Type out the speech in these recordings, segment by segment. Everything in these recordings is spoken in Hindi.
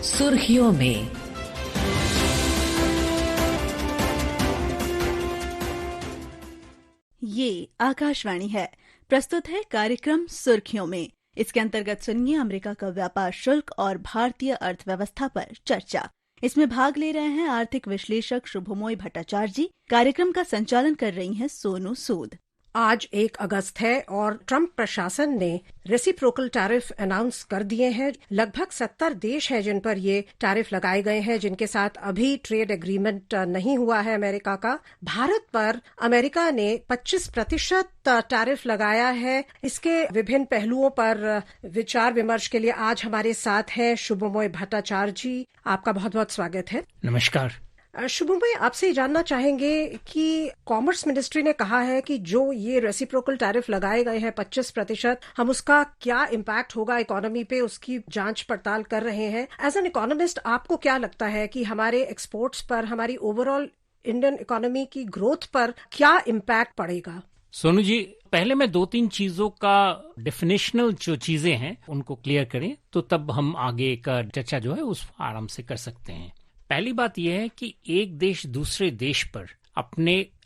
सुर्खियों में। ये आकाशवाणी है। प्रस्तुत है कार्यक्रम सुर्खियों में। इसके अंतर्गत सुनिए अमेरिका का व्यापार शुल्क और भारतीय अर्थव्यवस्था पर चर्चा। इसमें भाग ले रहे हैं आर्थिक विश्लेषक शुभमोय भट्टाचार्य जी। कार्यक्रम का संचालन कर रही हैं सोनू सूद। आज 1 अगस्त है और ट्रंप प्रशासन ने रेसिप्रोकल टैरिफ अनाउंस कर दिए हैं। लगभग 70 देश हैं जिन पर ये टैरिफ लगाए गए हैं, जिनके साथ अभी ट्रेड एग्रीमेंट नहीं हुआ है अमेरिका का। भारत पर अमेरिका ने 25% टैरिफ लगाया है। इसके विभिन्न पहलुओं पर विचार विमर्श के लिए आज हमारे साथ हैं शुभमोय भट्टाचार्य जी। आपका बहुत बहुत स्वागत है। नमस्कार। शुभमोय, आपसे जानना चाहेंगे कि कॉमर्स मिनिस्ट्री ने कहा है कि जो ये रेसिप्रोकल टैरिफ लगाए गए हैं 25%, हम उसका क्या इम्पैक्ट होगा इकोनॉमी पे, उसकी जांच पड़ताल कर रहे हैं। एज एन इकोनॉमिस्ट, आपको क्या लगता है कि हमारे एक्सपोर्ट्स पर, हमारी ओवरऑल इंडियन इकोनॉमी की ग्रोथ पर क्या इम्पैक्ट पड़ेगा? सोनू जी, पहले मैं 2-3 चीजों का डेफिनेशनल जो चीजें हैं उनको क्लियर करें, तो तब हम आगे का चर्चा जो है उस आराम से कर सकते हैं। पहली बात यह है कि एक देश दूसरे देश पर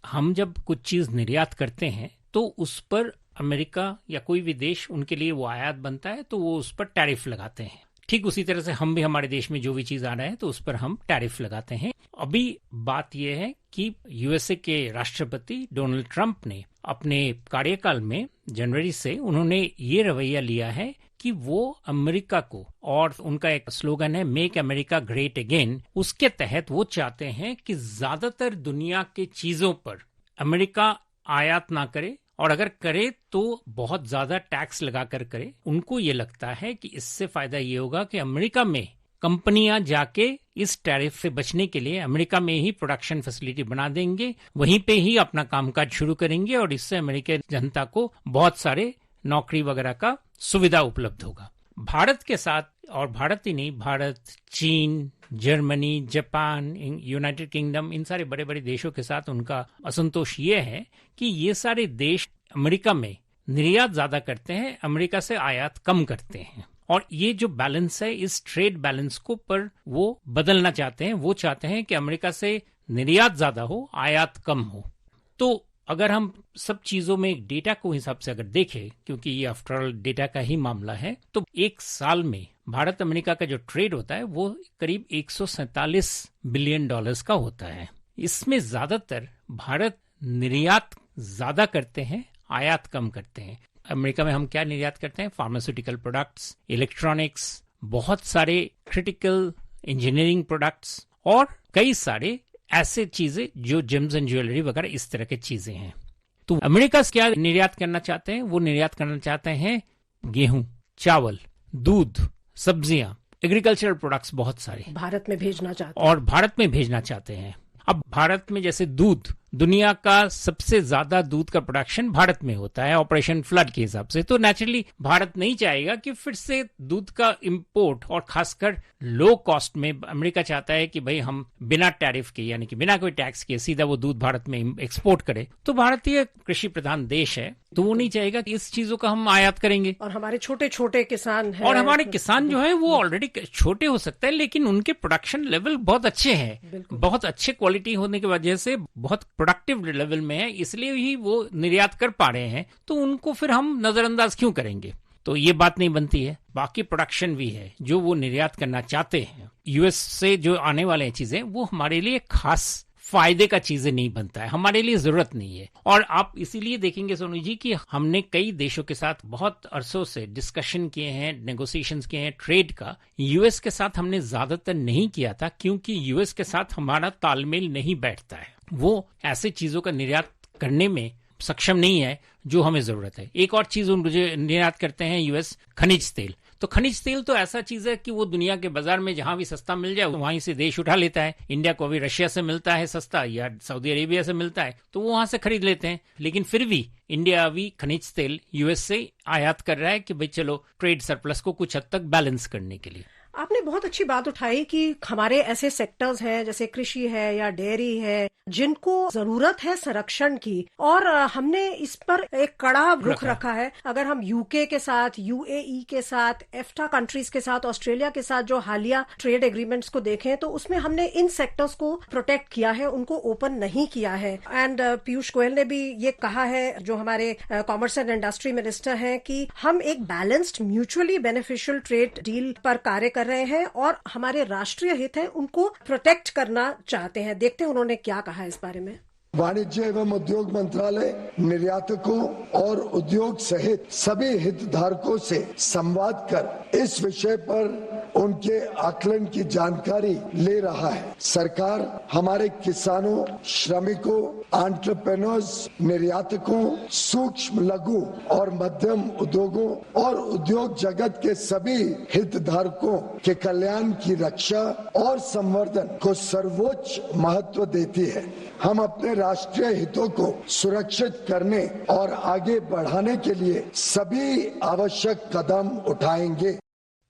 हम जब कुछ चीज निर्यात करते हैं तो उस पर अमेरिका या कोई भी देश, उनके लिए वो आयात बनता है तो वो उस पर टैरिफ लगाते हैं। ठीक उसी तरह से हम भी हमारे देश में जो भी चीज आ रहा है तो उस पर हम टैरिफ लगाते हैं। अभी बात यह है कि यूएसए के राष्ट्रपति डोनाल्ड ट्रंप ने अपने कार्यकाल में जनवरी से उन्होंने ये रवैया लिया है कि वो अमेरिका को, और उनका एक स्लोगन है मेक अमेरिका ग्रेट अगेन, उसके तहत वो चाहते हैं कि ज्यादातर दुनिया के चीजों पर अमेरिका आयात ना करे, और अगर करे तो बहुत ज्यादा टैक्स लगाकर करे। उनको ये लगता है कि इससे फायदा ये होगा कि अमेरिका में कंपनियां जाके इस टैरिफ से बचने के लिए अमेरिका में ही प्रोडक्शन फैसिलिटी बना देंगे, वहीं पे ही अपना कामकाज शुरू करेंगे, और इससे अमेरिकी जनता को बहुत सारे नौकरी वगैरह का सुविधा उपलब्ध होगा। भारत के साथ, और भारत ही नहीं, भारत, चीन, जर्मनी, जापान, यूनाइटेड किंगडम, इन सारे बड़े बड़े देशों के साथ उनका असंतोष ये है कि ये सारे देश अमेरिका में निर्यात ज्यादा करते हैं, अमेरिका से आयात कम करते हैं, और ये जो बैलेंस है, इस ट्रेड बैलेंस को पर वो बदलना चाहते हैं। वो चाहते हैं कि अमेरिका से निर्यात ज्यादा हो, आयात कम हो। तो अगर हम सब चीजों में डेटा को हिसाब से अगर देखें, क्योंकि ये आफ्टर ऑल डेटा का ही मामला है, तो एक साल में भारत अमेरिका का जो ट्रेड होता है वो करीब 147 बिलियन डॉलर्स का होता है। इसमें ज्यादातर भारत निर्यात ज्यादा करते हैं, आयात कम करते हैं। अमेरिका में हम क्या निर्यात करते हैं? फार्मास्यूटिकल प्रोडक्ट्स, इलेक्ट्रॉनिक्स, बहुत सारे क्रिटिकल इंजीनियरिंग प्रोडक्ट्स, और कई सारे ऐसे चीजें जो जेम्स एंड ज्वेलरी वगैरह इस तरह की चीजें हैं। तो अमेरिका से क्या निर्यात करना चाहते हैं? वो निर्यात करना चाहते हैं गेहूं, चावल, दूध, सब्जियां, एग्रीकल्चरल प्रोडक्ट्स बहुत सारे भारत में भेजना चाहते हैं, और भारत में भेजना चाहते हैं। अब भारत में जैसे दूध, दुनिया का सबसे ज्यादा दूध का प्रोडक्शन भारत में होता है ऑपरेशन फ्लड के हिसाब से, तो नेचुरली भारत नहीं चाहेगा कि फिर से दूध का इंपोर्ट, और खासकर लो कॉस्ट में अमेरिका चाहता है कि भाई हम बिना टैरिफ के, यानी कि बिना कोई टैक्स के सीधा वो दूध भारत में एक्सपोर्ट करे। तो भारतीय कृषि प्रधान देश है, तो वो नहीं चाहेगा कि इस चीजों का हम आयात करेंगे। और हमारे छोटे छोटे किसान हैं, और हमारे किसान जो है वो ऑलरेडी छोटे हो सकते हैं, लेकिन उनके प्रोडक्शन लेवल बहुत अच्छे हैं, बहुत अच्छे क्वालिटी होने की वजह से बहुत प्रोडक्टिव लेवल में है, इसलिए ही वो निर्यात कर पा रहे हैं। तो उनको फिर हम नजरअंदाज क्यों करेंगे? तो ये बात नहीं बनती है। बाकी प्रोडक्शन भी है जो वो निर्यात करना चाहते हैं। यूएस से जो आने वाले चीजें वो हमारे लिए खास फायदे का चीजें नहीं बनता है, हमारे लिए जरूरत नहीं है। और आप इसीलिए देखेंगे सोनू जी कि हमने कई देशों के साथ बहुत अरसों से डिस्कशन किए हैं, नेगोशिएशंस किए हैं ट्रेड का। यूएस के साथ हमने ज्यादातर नहीं किया था, क्योंकि यूएस के साथ हमारा तालमेल नहीं बैठता है। वो ऐसे चीजों का निर्यात करने में सक्षम नहीं है जो हमें जरूरत है। एक और चीज मुझे निर्यात करते हैं यूएस, खनिज तेल। तो खनिज तेल तो ऐसा चीज है कि वो दुनिया के बाजार में जहां भी सस्ता मिल जाए वहीं से देश उठा लेता है। इंडिया को अभी रशिया से मिलता है सस्ता, या सऊदी अरेबिया से मिलता है, तो वो वहां से खरीद लेते हैं। लेकिन फिर भी इंडिया अभी खनिज तेल यूएस से आयात कर रहा है कि भाई चलो ट्रेड सरप्लस को कुछ हद तक बैलेंस करने के लिए। आपने बहुत अच्छी बात उठाई कि हमारे ऐसे सेक्टर्स हैं जैसे कृषि है या डेयरी है जिनको जरूरत है संरक्षण की, और हमने इस पर एक कड़ा रुख रखा है। अगर हम यूके के साथ, यूएई के साथ, एफ्टा कंट्रीज के साथ, ऑस्ट्रेलिया के साथ जो हालिया ट्रेड एग्रीमेंट्स को देखें तो उसमें हमने इन सेक्टर्स को प्रोटेक्ट किया है, उनको ओपन नहीं किया है। एंड पीयूष गोयल ने भी ये कहा है, जो हमारे कॉमर्स एंड इंडस्ट्री मिनिस्टर हैं, कि हम एक balanced mutually beneficial trade deal पर कार्य कर रहे हैं और हमारे राष्ट्रीय हित है उनको प्रोटेक्ट करना चाहते हैं। देखते हैं उन्होंने क्या कहा है इस बारे में। वाणिज्य एवं उद्योग मंत्रालय निर्यातकों और उद्योग सहित सभी हितधारकों से संवाद कर इस विषय पर उनके आकलन की जानकारी ले रहा है। सरकार हमारे किसानों, श्रमिकों, एंटरप्रेन्योर्स, निर्यातकों, सूक्ष्म, लघु और मध्यम उद्योगों और उद्योग जगत के सभी हितधारकों के कल्याण की रक्षा और संवर्धन को सर्वोच्च महत्व देती है। हम अपने राष्ट्रीय हितों को सुरक्षित करने और आगे बढ़ाने के लिए सभी आवश्यक कदम उठाएंगे।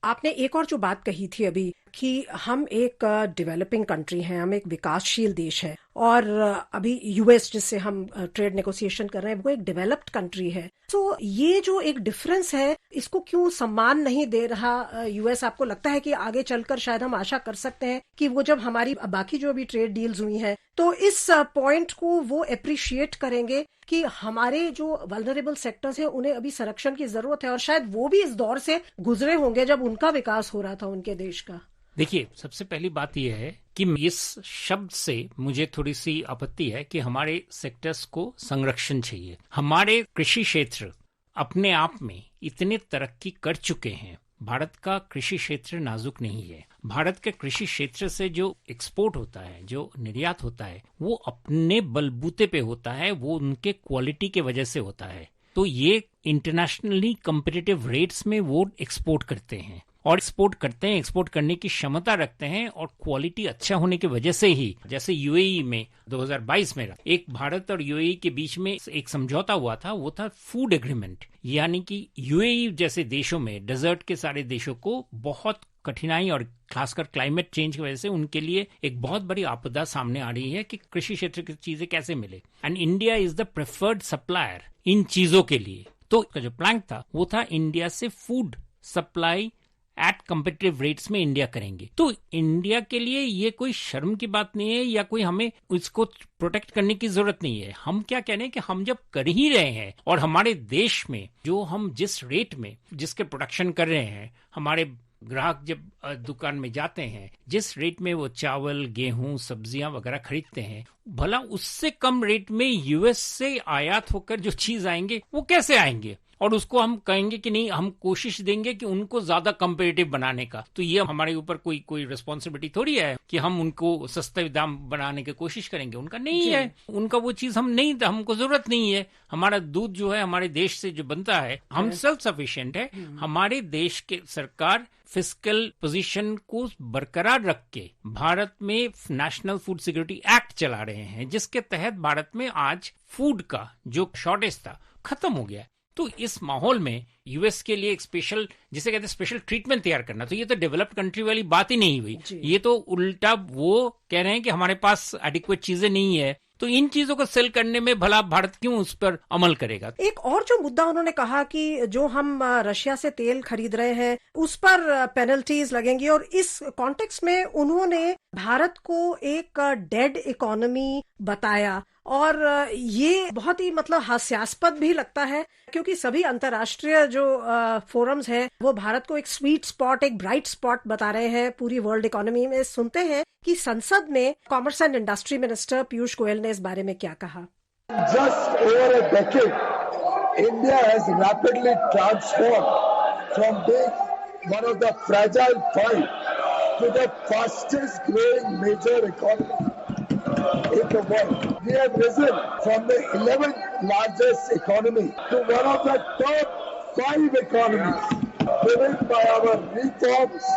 आपने एक और जो बात कही थी अभी कि हम एक डेवलपिंग कंट्री हैं, हम एक विकासशील देश है, और अभी यूएस जिससे हम ट्रेड नेगोशिएशन कर रहे हैं वो एक डेवलप्ड कंट्री है। तो ये जो एक डिफरेंस है, इसको क्यों सम्मान नहीं दे रहा यूएस? आपको लगता है कि आगे चलकर शायद हम आशा कर सकते हैं कि वो जब हमारी बाकी जो अभी ट्रेड डील्स हुई हैं तो इस पॉइंट को वो अप्रिशिएट करेंगे कि हमारे जो वल्नरेबल सेक्टर्स हैं उन्हें अभी संरक्षण की जरूरत है, और शायद वो भी इस दौर से गुजरे होंगे जब उनका विकास हो रहा था उनके देश का। देखिए, सबसे पहली बात यह है कि इस शब्द से मुझे थोड़ी सी आपत्ति है कि हमारे सेक्टर्स को संरक्षण चाहिए। हमारे कृषि क्षेत्र अपने आप में इतने तरक्की कर चुके हैं। भारत का कृषि क्षेत्र नाजुक नहीं है। भारत के कृषि क्षेत्र से जो एक्सपोर्ट होता है, जो निर्यात होता है, वो अपने बलबूते पे होता है, वो उनके क्वालिटी के वजह से होता है। तो ये इंटरनेशनली कम्पिटिटिव रेट्स में वो एक्सपोर्ट करते हैं और एक्सपोर्ट करते हैं, एक्सपोर्ट करने की क्षमता रखते हैं, और क्वालिटी अच्छा होने की वजह से ही, जैसे यूएई में 2022 में एक भारत और यूएई के बीच में एक समझौता हुआ था, वो था फूड एग्रीमेंट। यानी कि यूएई जैसे देशों में, डेजर्ट के सारे देशों को बहुत कठिनाई और खासकर क्लाइमेट चेंज की वजह से उनके लिए एक बहुत बड़ी आपदा सामने आ रही है कि कृषि क्षेत्र की चीजें कैसे मिले, and India is the preferred supplier in चीजों के लिए। तो इसका जो प्लान था वो था इंडिया से food supply at competitive rates में इंडिया करेंगे। तो इंडिया के लिए ये कोई शर्म की बात नहीं है या कोई हमें इसको प्रोटेक्ट करने की जरूरत नहीं है। हम क्या कह रहे हैं कि हम जब कर ही रहे हैं और हमारे देश में जो हम जिस रेट में जिसके प्रोडक्शन कर रहे हैं, हमारे ग्राहक जब दुकान में जाते हैं जिस रेट में वो चावल, गेहूं, सब्जियां वगैरह खरीदते हैं, भला उससे कम रेट में यूएस से आयात होकर जो चीज आएंगे वो कैसे आएंगे? और उसको हम कहेंगे कि नहीं, हम कोशिश देंगे कि उनको ज्यादा कंपेटिटिव बनाने का। तो ये हमारे ऊपर कोई रिस्पॉन्सिबिलिटी थोड़ी है कि हम उनको सस्ते दाम बनाने की कोशिश करेंगे। उनका नहीं है, उनका वो चीज हम नहीं, हमको जरूरत नहीं है। हमारा दूध जो है हमारे देश से जो बनता है, हम सेल्फ सफिशिएंट है। हमारे देश के सरकार फिस्कल पोजीशन को बरकरार रख के भारत में नेशनल फूड सिक्योरिटी एक्ट चला रहे हैं, जिसके तहत भारत में आज फूड का जो शॉर्टेज था खत्म हो गया। तो इस माहौल में यूएस के लिए एक स्पेशल, जिसे कहते हैं स्पेशल ट्रीटमेंट तैयार करना, तो ये तो डेवलप्ड कंट्री वाली बात ही नहीं हुई। ये तो उल्टा वो कह रहे हैं कि हमारे पास एडिक्वेट चीजें नहीं है। तो इन चीजों को सेल करने में भला भारत क्यों उस पर अमल करेगा? एक और जो मुद्दा उन्होंने कहा कि जो हम रशिया से तेल खरीद रहे हैं उस पर पेनल्टीज लगेंगी, और इस कॉन्टेक्स्ट में उन्होंने भारत को एक डेड इकोनॉमी बताया, और ये बहुत ही मतलब हास्यास्पद भी लगता है क्योंकि सभी अंतर्राष्ट्रीय जो फोरम्स हैं वो भारत को एक स्वीट स्पॉट, एक ब्राइट स्पॉट बता रहे हैं पूरी वर्ल्ड इकोनॉमी में। सुनते हैं कि संसद में commerce and industry minister Piyush Goyal ने इस बारे में क्या कहा। Just over a decade, India has rapidly transformed from being one of the fragile five to the fastest growing major economy in the world. We have risen from the 11th largest economy to one of the top 5 economies, driven by our reforms,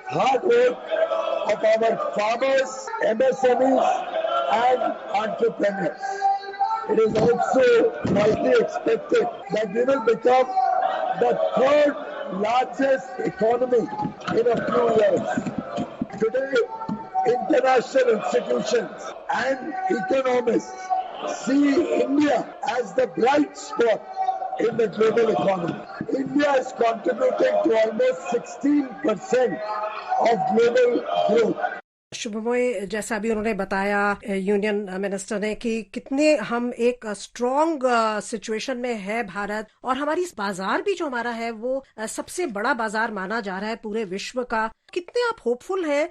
hard work of our farmers, MSMEs and entrepreneurs. It is also widely expected that we will become the third largest economy in a few years. Today, international institutions and economists see India as the bright spot in the global economy. India is contributing to almost 16% of global growth. शुभमोय, जैसा अभी उन्होंने बताया यूनियन मिनिस्टर ने कि कितने हम एक स्ट्रॉन्ग सिचुएशन में है भारत, और हमारी बाजार भी जो हमारा है वो सबसे बड़ा बाजार माना जा रहा है पूरे विश्व का। कितने आप होपफुल हैं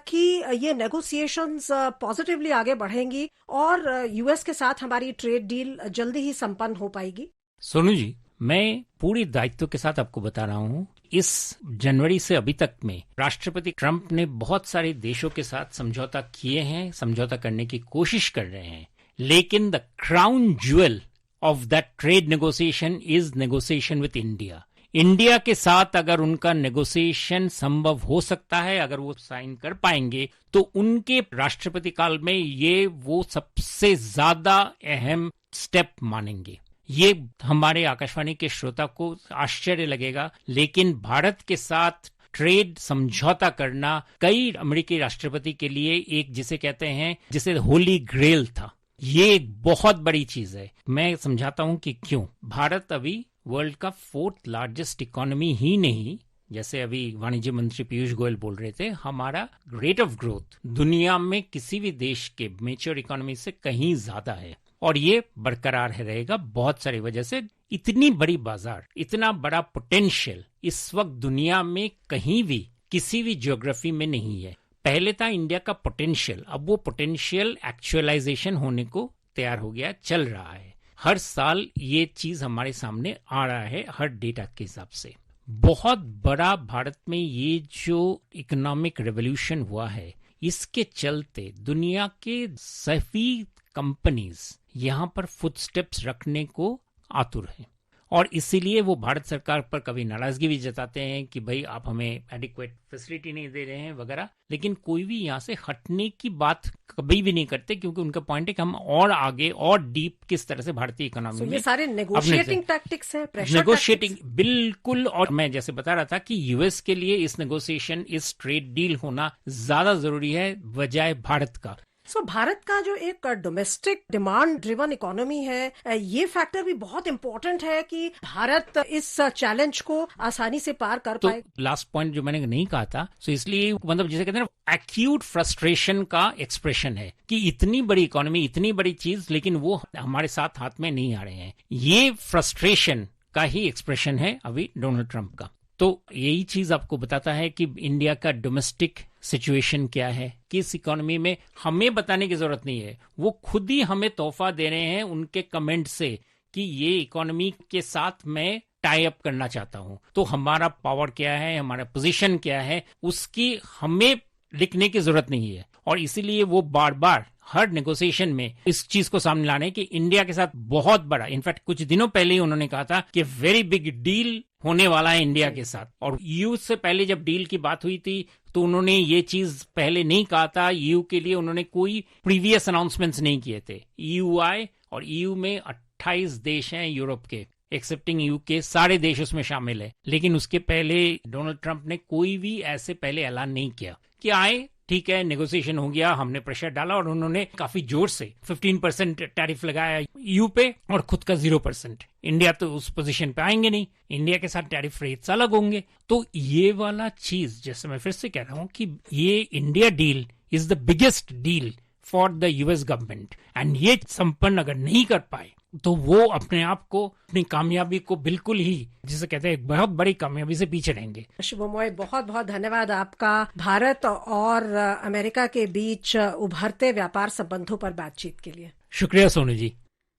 कि ये नेगोशिएशंस पॉजिटिवली आगे बढ़ेंगी और यूएस के साथ हमारी ट्रेड डील जल्दी ही संपन्न हो पाएगी? सोनू जी, मैं पूरी दायित्व के साथ आपको बता रहा हूँ, इस जनवरी से अभी तक में राष्ट्रपति ट्रंप ने बहुत सारे देशों के साथ समझौता किए हैं, समझौता करने की कोशिश कर रहे हैं, लेकिन the crown jewel of that trade negotiation is negotiation with India. India के साथ अगर उनका नेगोशिएशन संभव हो सकता है, अगर वो साइन कर पाएंगे, तो उनके राष्ट्रपति काल में ये वो सबसे ज्यादा अहम स्टेप मानेंगे। ये हमारे आकाशवाणी के श्रोता को आश्चर्य लगेगा, लेकिन भारत के साथ ट्रेड समझौता करना कई अमेरिकी राष्ट्रपति के लिए एक, जिसे कहते हैं, जिसे होली ग्रेल था। ये एक बहुत बड़ी चीज है। मैं समझाता हूं कि क्यों। भारत अभी वर्ल्ड का 4th लार्जेस्ट इकोनॉमी ही नहीं, जैसे अभी वाणिज्य मंत्री पीयूष गोयल बोल रहे थे, हमारा रेट ऑफ ग्रोथ दुनिया में किसी भी देश के मेच्योर इकोनॉमी से कहीं ज्यादा है, और ये बरकरार रहेगा बहुत सारी वजह से। इतनी बड़ी बाजार, इतना बड़ा पोटेंशियल इस वक्त दुनिया में कहीं भी किसी भी ज्योग्राफी में नहीं है। पहले था इंडिया का पोटेंशियल, अब वो पोटेंशियल एक्चुअलाइजेशन होने को तैयार हो गया, चल रहा है। हर साल ये चीज हमारे सामने आ रहा है, हर डेटा के हिसाब से। बहुत बड़ा भारत में ये जो इकोनॉमिक रेवोल्यूशन हुआ है, इसके चलते दुनिया के सभी कंपनीज यहां पर फुटस्टेप्स रखने को आतुर हैं, और इसीलिए वो भारत सरकार पर कभी नाराजगी भी जताते हैं कि भाई आप हमें एडिक्वेट फैसिलिटी नहीं दे रहे हैं वगैरह, लेकिन कोई भी यहां से हटने की बात कभी भी नहीं करते, क्योंकि उनका पॉइंट है कि हम और आगे और डीप किस तरह से भारतीय इकोनॉमी में, ये सारे नेगोशिएटिंग टैक्टिक्स हैं, प्रेशर नेगोशिएटिंग, बिल्कुल। और मैं जैसे बता रहा था कि यूएस के लिए इस नेगोशिएशन, इस ट्रेड डील होना ज्यादा जरूरी है बजाय भारत का। भारत का जो एक डोमेस्टिक डिमांड ड्रिवन इकोनॉमी है, ये फैक्टर भी बहुत इंपॉर्टेंट है कि भारत इस चैलेंज को आसानी से पार कर पाए। लास्ट पॉइंट जो मैंने नहीं कहा था, तो इसलिए मतलब जिसे कहते हैं ना, एक्यूट फ्रस्ट्रेशन का एक्सप्रेशन है कि इतनी बड़ी इकोनॉमी, इतनी बड़ी चीज, लेकिन वो हमारे साथ हाथ में नहीं आ रहे हैं। ये फ्रस्ट्रेशन का ही एक्सप्रेशन है अभी डोनाल्ड ट्रंप का। तो यही चीज आपको बताता है कि इंडिया का डोमेस्टिक सिचुएशन क्या है, किस इकोनॉमी में। हमें बताने की जरूरत नहीं है, वो खुद ही हमें तोहफा दे रहे हैं उनके कमेंट से कि ये इकोनॉमी के साथ मैं टाई अप करना चाहता हूं। तो हमारा पावर क्या है, हमारा पोजीशन क्या है, उसकी हमें लिखने की जरूरत नहीं है। और इसीलिए वो बार बार हर नेगोशिएशन में इस चीज को सामने लाने कि इंडिया के साथ बहुत बड़ा, इनफैक्ट कुछ दिनों पहले ही उन्होंने कहा था कि वेरी बिग डील होने वाला है इंडिया के साथ। और ईयू से पहले जब डील की बात हुई थी तो उन्होंने ये चीज पहले नहीं कहा था। ईयू के लिए उन्होंने कोई प्रीवियस अनाउंसमेंट्स नहीं किए थे। ईयू आए, और ईयू में 28 देश हैं यूरोप के, एक्सेप्टिंग यूके, सारे देश उसमें शामिल है। लेकिन उसके पहले डोनाल्ड ट्रंप ने कोई भी ऐसे पहले ऐलान नहीं किया कि आए, ठीक है, नेगोशिएशन हो गया, हमने प्रेशर डाला, और उन्होंने काफी जोर से 15% टैरिफ लगाया यू पे और खुद का 0%। इंडिया तो उस पोजीशन पे आएंगे नहीं, इंडिया के साथ टैरिफ रेट्स अलग होंगे। तो ये वाला चीज, जैसे मैं फिर से कह रहा हूं कि ये India deal is the biggest deal for the US government, and ये संपन्न अगर नहीं कर पाए तो वो अपने आप को, अपनी कामयाबी को बिल्कुल ही, जिसे कहते हैं, बहुत बड़ी कामयाबी से पीछे रहेंगे। शुभमोय, बहुत बहुत धन्यवाद आपका भारत और अमेरिका के बीच उभरते व्यापार संबंधों पर बातचीत के लिए। शुक्रिया सोनू जी।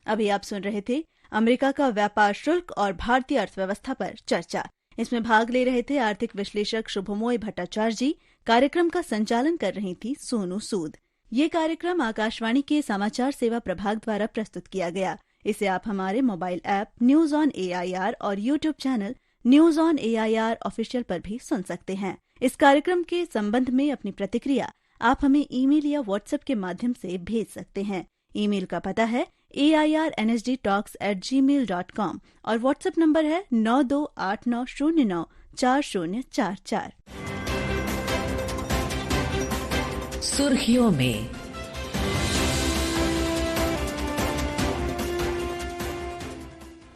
अभी आप सुन रहे थे अमेरिका का व्यापार शुल्क और भारतीय अर्थव्यवस्था पर चर्चा। इसमें भाग ले रहे थे आर्थिक विश्लेषक शुभमोय भट्टाचार्य जी। कार्यक्रम का संचालन कर रही थी सोनू सूद। ये कार्यक्रम आकाशवाणी के समाचार सेवा प्रभाग द्वारा प्रस्तुत किया गया। इसे आप हमारे mobile app news on AIR और YouTube channel news on AIR official पर भी सुन सकते हैं। इस कार्यक्रम के संबंध में अपनी प्रतिक्रिया आप हमें ईमेल या व्हाट्सएप के माध्यम से भेज सकते हैं। ईमेल का पता है AIRNSDtalks@gmail.com और व्हाट्सएप नंबर है 928909 4044। सुर्खियों में